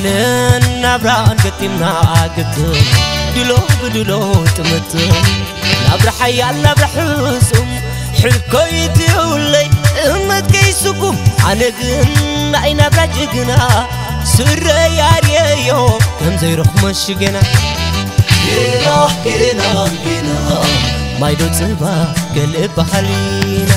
أنا نبران قتمنا قتم دلو بدلو تمتم نبر حيال نبر حسم حكايتي ولي أمت كيسكم أنا قن أي نبر جقنا سر ياريو كم زي رخ مشقنا كنا ما يدوت سبا قلب حلينا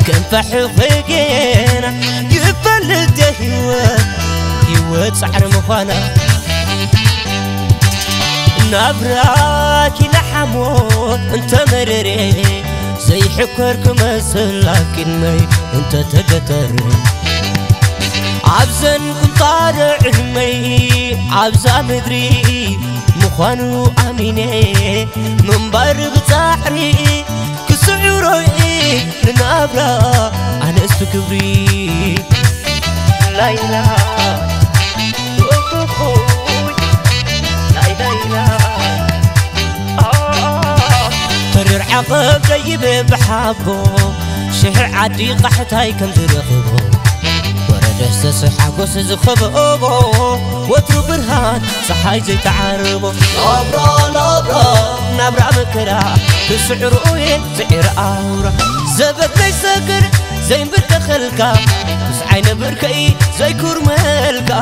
كم فحقينا يفلت هيوت سحر مخانا نبراك لحمو انت مرري زي حكرك مسل لكن مي انت تقتر عبزن كنت طارع المي عبزا مدري مخانو اميني منبر بتاحري كسعروي لنابرا انا اسف كبري لا اله قرر عقب جيب بحبه شهر عدي قحتاي كم ترخبه ورد استسح عقوس زخبه وترو برهان صحاي زي تعربه نبرا مكرا بسعروي سعر اورا زبد لي سكر زي بدخلكا بس عين بركي زي كرمالكا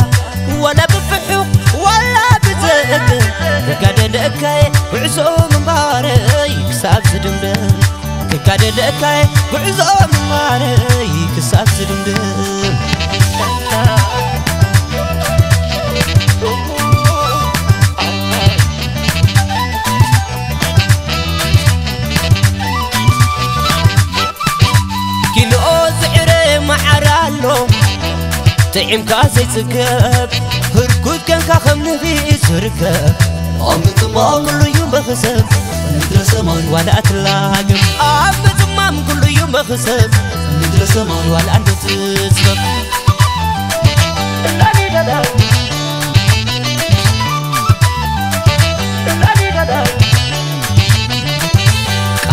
ولا بفحوق ولا بزقد كقاد لكاي بعزو مباري كساب زدمدم كقاد لكاي بعزو مباري كساب زدمدم كيلو زعري معرالو تعيم كاسي سكب هركود كان كاخم في سركب عمت مام كل يوم بخسب ندرس مان ولا أتلاقم عمت مام كل يوم بخسب ندرس مان ولا أنت تسبب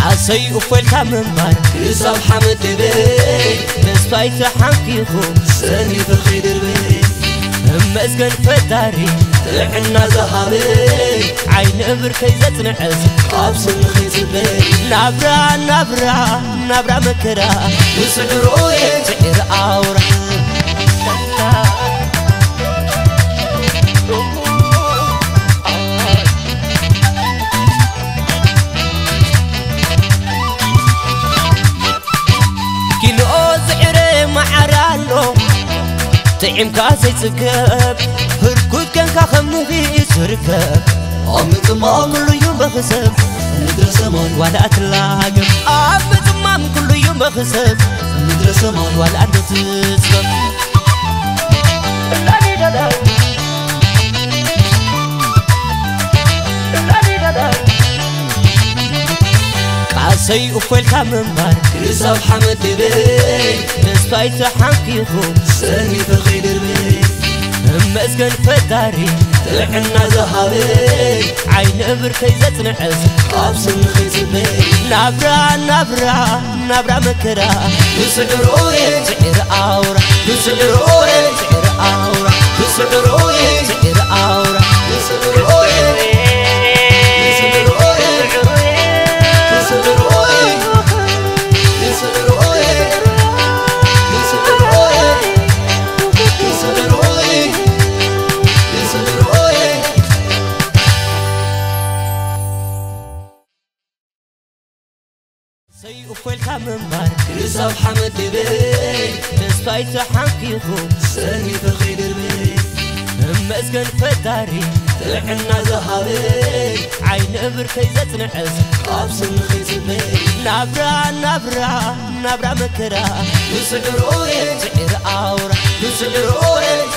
قاسي وفل كامن بار كسب حمد بي نسبايت حنكيكم سني في الخير بي مسكن فتاري طلعنا زهابي عين بركي زتنعس قابس الخيز بي نبرا مكرا وسعروي سعر اورا كيلو زعري معرالو تعيم كاسي سكب هركود كان كاخم في سركب عمت مام كل يوم بخسب ندرس مان ولا أتلاقم عمت مام كل يوم بخسب ندرس مان ولا أنت تسبب قاسي وفل كامن بار كسب حمد بي نسبايت حنكيكم سني في الخير بي مسكن فتاري طلعنا زهابي عين بركي زتنعس قابس الخيز بي نبرا مكرا وسعروي سعر اورا وسعروي سعر اورا وسعروي سعر اورا وسعروي سي وفل كامن بار كسب حمد بي نسبايت حنكيكم سني في الخير بي مسكن فتاري طلعنا زهابي عين بركي زتنعس قابس الخيز بي نبرا مكرا وسعروي سعر اورا وسعروي